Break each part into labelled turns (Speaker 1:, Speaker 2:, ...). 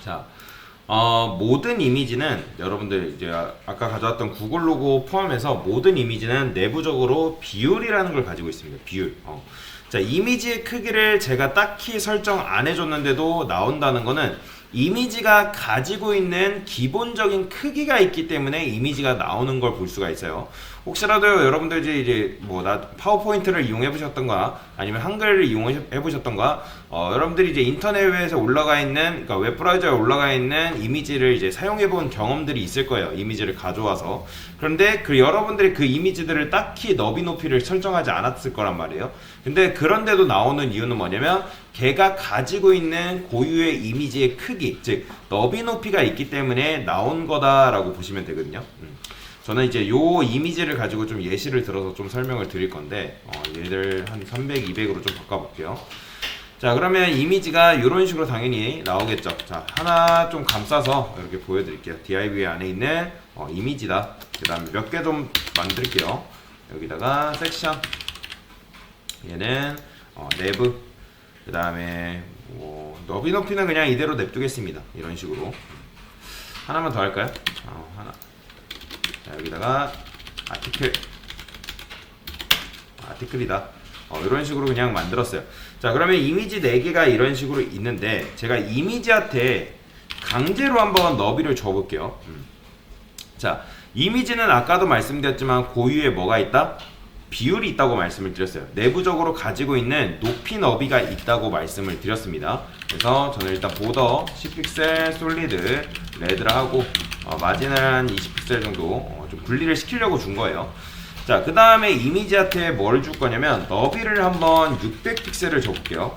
Speaker 1: 자, 모든 이미지는 여러분들 이제 아까 가져왔던 구글 로고 포함해서 모든 이미지는 내부적으로 비율이라는 걸 가지고 있습니다. 비율. 자, 이미지의 크기를 제가 딱히 설정 안 해줬는데도 나온다는 거는 이미지가 가지고 있는 기본적인 크기가 있기 때문에 이미지가 나오는 걸 볼 수가 있어요. 혹시라도 여러분들 이제 뭐 파워포인트를 이용해 보셨던가 아니면 한글을 이용해 보셨던가 여러분들이 이제 인터넷에 올라가 있는 그러니까 웹브라우저에 올라가 있는 이미지를 이제 사용해 본 경험들이 있을 거예요. 이미지를 가져와서. 그런데 여러분들이 그 이미지들을 딱히 너비 높이를 설정하지 않았을 거란 말이에요. 근데 그런데도 나오는 이유는 뭐냐면 걔가 가지고 있는 고유의 이미지의 크기, 즉 너비 높이가 있기 때문에 나온 거다라고 보시면 되거든요. 저는 이제 요 이미지를 가지고 좀 예시를 들어서 좀 설명을 드릴 건데 얘를 한 300, 200으로 좀 바꿔볼게요. 자, 그러면 이미지가 이런 식으로 당연히 나오겠죠. 자, 하나 좀 감싸서 이렇게 보여드릴게요. div 안에 있는 이미지다. 그 다음에 몇 개 좀 만들게요. 여기다가 섹션, 얘는 내부, 그 다음에 너비 높이는 그냥 이대로 냅두겠습니다. 이런 식으로 하나만 더 할까요? 하나. 자, 여기다가 아티클이다. 이런 식으로 그냥 만들었어요. 자, 그러면 이미지 4개가 이런 식으로 있는데 제가 이미지한테 강제로 한번 너비를 줘볼게요. 자, 이미지는 아까도 말씀드렸지만 고유에 뭐가 있다? 비율이 있다고 말씀을 드렸어요. 내부적으로 가지고 있는 높이 너비가 있다고 말씀을 드렸습니다. 그래서 저는 일단 보더 10픽셀 솔리드 레드라 하고 마진을 한 20픽셀 정도 좀 분리를 시키려고 준 거예요. 자, 그 다음에 이미지한테 뭘 줄 거냐면 너비를 한번 600픽셀을 줘볼게요.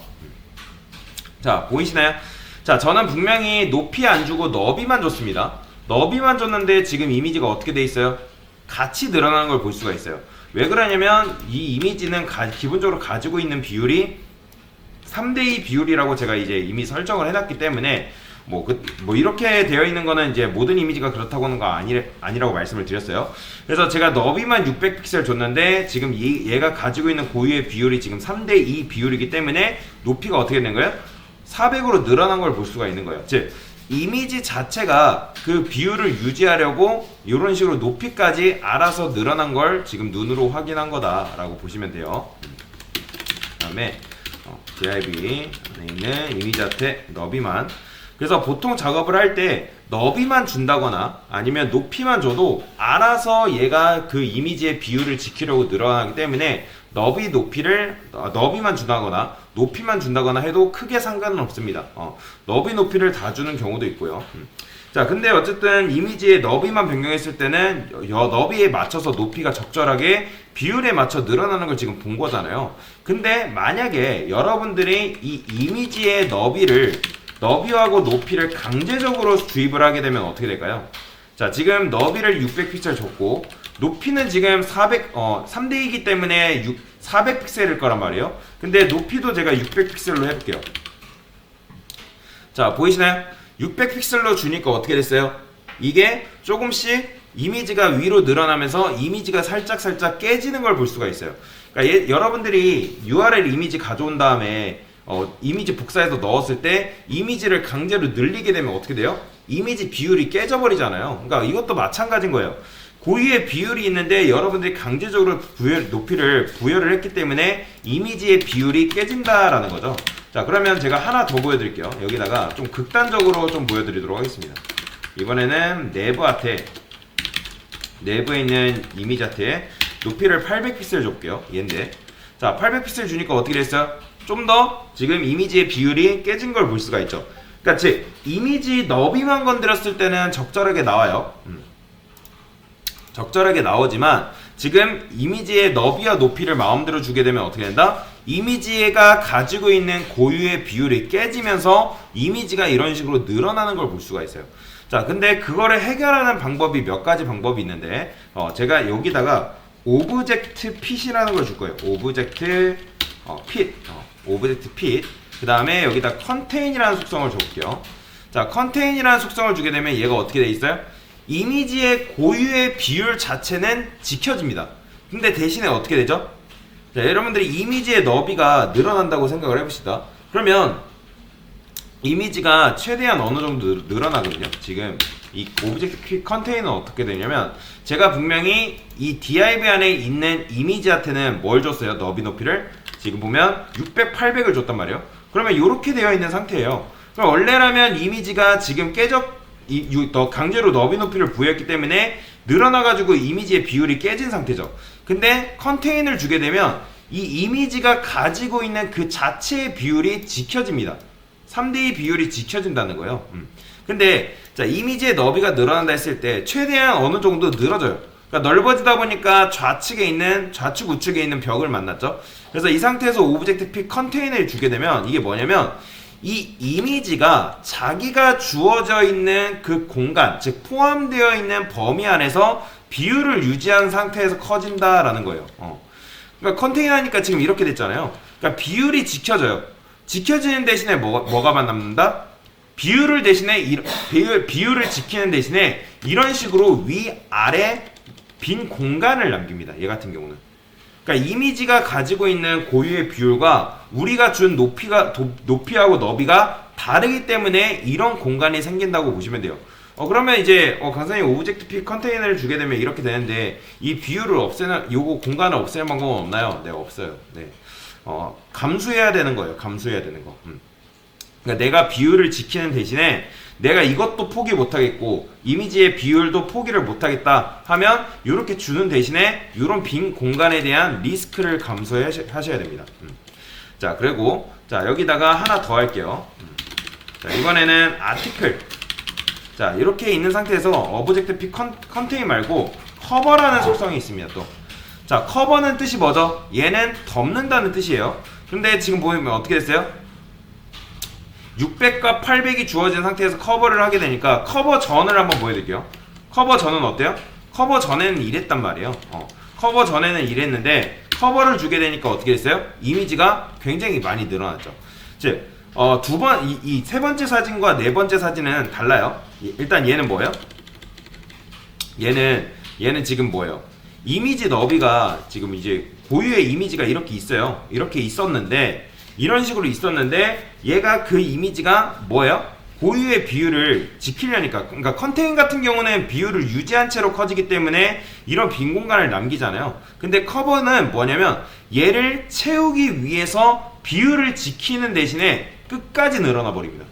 Speaker 1: 자, 보이시나요? 자, 저는 분명히 높이 안 주고 너비만 줬습니다. 너비만 줬는데 지금 이미지가 어떻게 돼 있어요? 같이 늘어나는 걸 볼 수가 있어요. 왜 그러냐면 이 이미지는 기본적으로 가지고 있는 비율이 3대2 비율이라고 제가 이제 이미 설정을 해놨기 때문에 뭐 이렇게 되어 있는 거는 이제 모든 이미지가 그렇다고 하는 거 아니라고 말씀을 드렸어요. 그래서 제가 너비만 600픽셀 줬는데 지금 얘가 가지고 있는 고유의 비율이 지금 3대2 비율이기 때문에 높이가 어떻게 된 거예요? 400으로 늘어난 걸 볼 수가 있는 거예요. 즉 이미지 자체가 그 비율을 유지하려고 이런 식으로 높이까지 알아서 늘어난 걸 지금 눈으로 확인한 거다라고 보시면 돼요. 그 다음에 div 안에 있는 이미지한테 너비만. 그래서 보통 작업을 할 때 너비만 준다거나 아니면 높이만 줘도 알아서 얘가 그 이미지의 비율을 지키려고 늘어나기 때문에 너비만 준다거나 높이만 준다거나 해도 크게 상관은 없습니다. 너비 높이를 다 주는 경우도 있고요. 자, 근데 어쨌든 이미지의 너비만 변경했을 때는 너비에 맞춰서 높이가 적절하게 비율에 맞춰 늘어나는 걸 지금 본 거잖아요. 근데 만약에 여러분들이 이 이미지의 너비하고 높이를 강제적으로 주입을 하게 되면 어떻게 될까요? 자, 지금 너비를 600픽셀 줬고 높이는 지금 3대이기 때문에 400픽셀일 거란 말이에요. 근데 높이도 제가 600픽셀로 해볼게요. 자, 보이시나요? 600픽셀로 주니까 어떻게 됐어요? 이게 조금씩 이미지가 위로 늘어나면서 이미지가 살짝 깨지는 걸 볼 수가 있어요. 그러니까 여러분들이 URL 이미지 가져온 다음에 이미지 복사해서 넣었을 때 이미지를 강제로 늘리게 되면 어떻게 돼요? 이미지 비율이 깨져버리잖아요. 그러니까 이것도 마찬가지인 거예요. 고유의 비율이 있는데 여러분들이 강제적으로 높이를 부여를 했기 때문에 이미지의 비율이 깨진다라는 거죠. 자, 그러면 제가 하나 더 보여드릴게요. 여기다가 좀 극단적으로 좀 보여드리도록 하겠습니다. 이번에는 내부에 있는 이미지한테 높이를 800픽셀 줄게요. 얘인데, 자, 800픽셀 주니까 어떻게 됐어요? 좀 더 지금 이미지의 비율이 깨진 걸 볼 수가 있죠. 그러니까 즉 이미지 너비만 건드렸을 때는 적절하게 나와요. 적절하게 나오지만 지금 이미지의 너비와 높이를 마음대로 주게 되면 어떻게 된다? 이미지가 가지고 있는 고유의 비율이 깨지면서 이미지가 이런 식으로 늘어나는 걸 볼 수가 있어요. 자, 근데 그거를 해결하는 방법이 몇 가지 방법이 있는데 제가 여기다가 오브젝트 핏이라는 걸 줄 거예요. 오브젝트 핏. 그 다음에 여기다 컨테인이라는 속성을 줘볼게요. 자, 컨테인이라는 속성을 주게 되면 얘가 어떻게 돼 있어요? 이미지의 고유의 비율 자체는 지켜집니다. 근데 대신에 어떻게 되죠? 자, 여러분들이 이미지의 너비가 늘어난다고 생각을 해봅시다. 그러면 이미지가 최대한 어느 정도 늘어나거든요. 지금 이 오브젝트 퀵 컨테이너는 어떻게 되냐면 제가 분명히 이 div 안에 있는 이미지한테는 뭘 줬어요? 너비 높이를 지금 보면 600, 800을 줬단 말이에요. 그러면 이렇게 되어 있는 상태예요. 그럼 원래라면 이미지가 지금 더 강제로 너비 높이를 부여했기 때문에 늘어나가지고 이미지의 비율이 깨진 상태죠. 근데 컨테이너를 주게 되면 이 이미지가 가지고 있는 그 자체의 비율이 지켜집니다. 3대2 비율이 지켜진다는 거예요. 근데 자, 이미지의 너비가 늘어난다 했을 때 최대한 어느 정도 늘어져요. 그러니까 넓어지다 보니까 좌측 우측에 있는 벽을 만났죠. 그래서 이 상태에서 오브젝트 픽 컨테이너를 주게 되면 이게 뭐냐면 이 이미지가 자기가 주어져 있는 그 공간, 즉 포함되어 있는 범위 안에서 비율을 유지한 상태에서 커진다라는 거예요. 그러니까 컨테이너니까 지금 이렇게 됐잖아요. 그러니까 비율이 지켜져요. 지켜지는 대신에 뭐가 남는다? 비율을 지키는 대신에 이런 식으로 위아래 빈 공간을 남깁니다. 얘 같은 경우는. 그러니까 이미지가 가지고 있는 고유의 비율과 우리가 준 높이하고 너비가 다르기 때문에 이런 공간이 생긴다고 보시면 돼요. 그러면 이제 강사님 오브젝트 픽 컨테이너를 주게 되면 이렇게 되는데 이 비율을 요거 공간을 없애는 방법은 없나요? 네, 없어요. 네. 감수해야 되는 거예요. 감수해야 되는 거. 그러니까 내가 비율을 지키는 대신에 내가 이것도 포기 못하겠고 이미지의 비율도 포기를 못하겠다 하면 이렇게 주는 대신에 이런 빈 공간에 대한 리스크를 감수하셔야 됩니다. 자, 그리고 자, 여기다가 하나 더 할게요. 자, 이번에는 아티클. 자, 이렇게 있는 상태에서 오브젝트 픽 컨테인 말고 커버라는 속성이 있습니다. 또 자, 커버는 뜻이 뭐죠? 얘는 덮는다는 뜻이에요. 근데 지금 보면 어떻게 됐어요? 600과 800이 주어진 상태에서 커버를 하게 되니까 커버 전을 한번 보여드릴게요. 커버 전은 어때요? 커버 전에는 이랬단 말이에요. 커버 전에는 이랬는데 커버를 주게 되니까 어떻게 됐어요? 이미지가 굉장히 많이 늘어났죠. 즉, 이 세 번째 사진과 네 번째 사진은 달라요. 일단 얘는 뭐예요? 얘는 지금 뭐예요? 이미지 너비가 지금 이제 고유의 이미지가 이렇게 있어요. 이렇게 있었는데 이런 식으로 있었는데 얘가 그 이미지가 뭐예요? 고유의 비율을 지키려니까, 그러니까 컨테인 같은 경우는 비율을 유지한 채로 커지기 때문에 이런 빈 공간을 남기잖아요. 근데 커버는 뭐냐면 얘를 채우기 위해서 비율을 지키는 대신에 끝까지 늘어나 버립니다.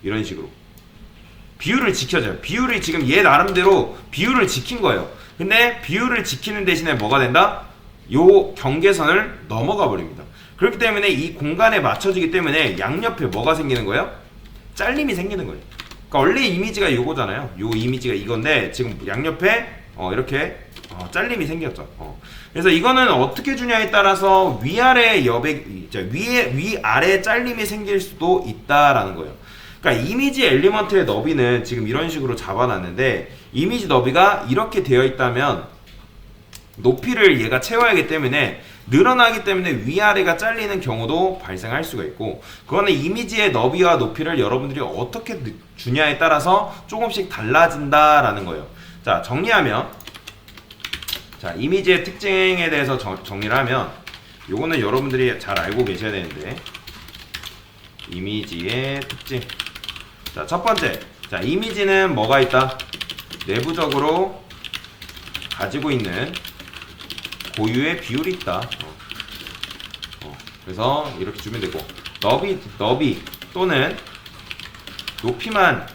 Speaker 1: 이런 식으로 비율을 지켜줘요. 비율이 지금 얘 나름대로 비율을 지킨 거예요. 근데 비율을 지키는 대신에 뭐가 된다? 요 경계선을 넘어가 버립니다. 그렇기 때문에 이 공간에 맞춰지기 때문에 양옆에 뭐가 생기는 거예요? 잘림이 생기는 거예요. 그러니까 원래 이미지가 요거잖아요. 요 이미지가 이건데 지금 양옆에 이렇게 잘림이 생겼죠. 그래서 이거는 어떻게 주냐에 따라서 위아래 위아래 잘림이 생길 수도 있다라는 거예요. 그러니까 이미지 엘리먼트의 너비는 지금 이런 식으로 잡아놨는데 이미지 너비가 이렇게 되어 있다면 높이를 얘가 채워야 하기 때문에 늘어나기 때문에 위아래가 잘리는 경우도 발생할 수가 있고, 그거는 이미지의 너비와 높이를 여러분들이 어떻게 주냐에 따라서 조금씩 달라진다라는 거예요. 자, 정리하면, 자, 이미지의 특징에 대해서 정리를 하면 요거는 여러분들이 잘 알고 계셔야 되는데, 이미지의 특징. 자, 첫 번째, 자, 이미지는 뭐가 있다? 내부적으로 가지고 있는 고유의 비율이 있다. 그래서 이렇게 주면 되고, 너비 또는 높이만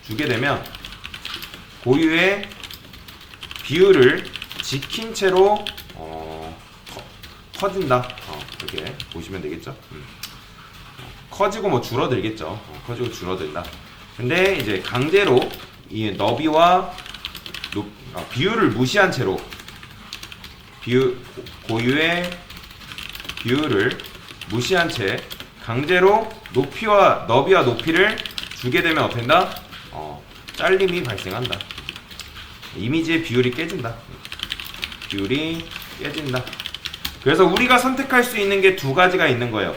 Speaker 1: 주게 되면 고유의 비율을 지킨 채로 커진다. 이렇게 보시면 되겠죠. 커지고 뭐 줄어들겠죠. 커지고 줄어든다. 근데 이제 강제로 이 너비와 비율을 무시한 채로 고유의 비율을 무시한 채 강제로 너비와 높이를 주게 되면 어떻게 된다? 잘림이 발생한다. 이미지의 비율이 깨진다. 비율이 깨진다. 그래서 우리가 선택할 수 있는 게 두 가지가 있는 거예요.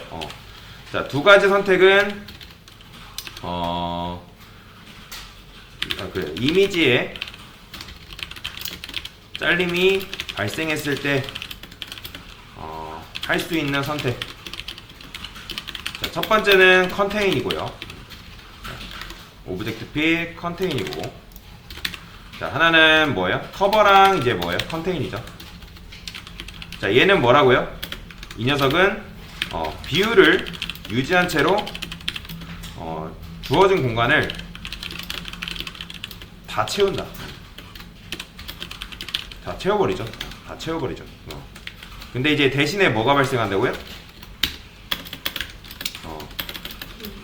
Speaker 1: 자, 두 가지 선택은 그래. 이미지에 잘림이 발생했을 때 할 수 있는 선택. 자, 첫 번째는 컨테인이고요. 오브젝트 픽 컨테인이고, 자 하나는 뭐예요? 커버랑 이제 뭐예요? 컨테인이죠. 자 얘는 뭐라고요? 이 녀석은 비율을 유지한 채로 주어진 공간을 다 채운다. 다 채워버리죠. 다 채워버리죠. 근데 이제 대신에 뭐가 발생한다고요?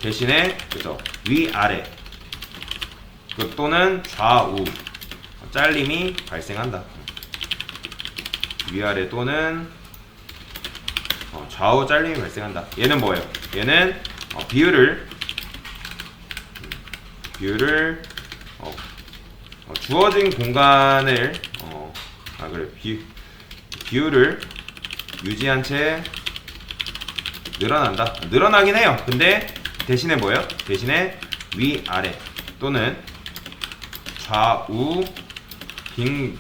Speaker 1: 대신에 그죠 위아래 또는 좌우 잘림이 발생한다. 위아래 또는 좌우 잘림이 발생한다. 얘는 뭐예요? 얘는 비율을 주어진 공간을 비율을 유지한 채 늘어난다. 늘어나긴 해요. 근데 대신에 뭐예요? 대신에 위아래 또는 좌우 빈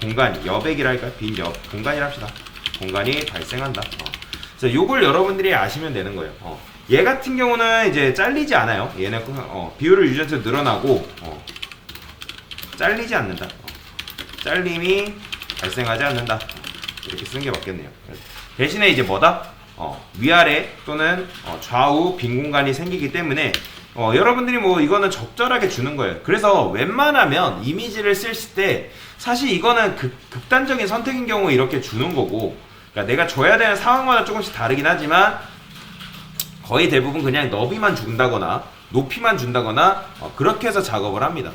Speaker 1: 공간, 여백이랄까요? 빈 공간이라 합시다. 공간이 발생한다. 자, 요걸 여러분들이 아시면 되는 거예요. 얘 같은 경우는 이제 잘리지 않아요. 얘는 비율을 유지한 채 늘어나고 잘리지 않는다. 잘림이 발생하지 않는다. 이렇게 쓰는 게 맞겠네요. 대신에 이제 뭐다? 위아래 또는 좌우 빈 공간이 생기기 때문에 여러분들이 뭐 이거는 적절하게 주는 거예요. 그래서 웬만하면 이미지를 쓸 때 사실 이거는 극단적인 선택인 경우에 이렇게 주는 거고, 그러니까 내가 줘야 되는 상황마다 조금씩 다르긴 하지만 거의 대부분 그냥 너비만 준다거나 높이만 준다거나 그렇게 해서 작업을 합니다.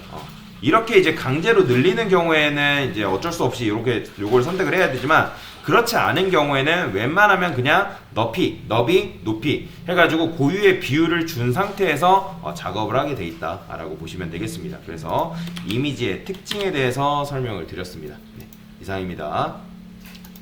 Speaker 1: 이렇게 이제 강제로 늘리는 경우에는 이제 어쩔 수 없이 이렇게 요걸 선택을 해야 되지만, 그렇지 않은 경우에는 웬만하면 그냥 너비, 높이 해가지고 고유의 비율을 준 상태에서 작업을 하게 돼 있다라고 보시면 되겠습니다. 그래서 이미지의 특징에 대해서 설명을 드렸습니다. 네, 이상입니다.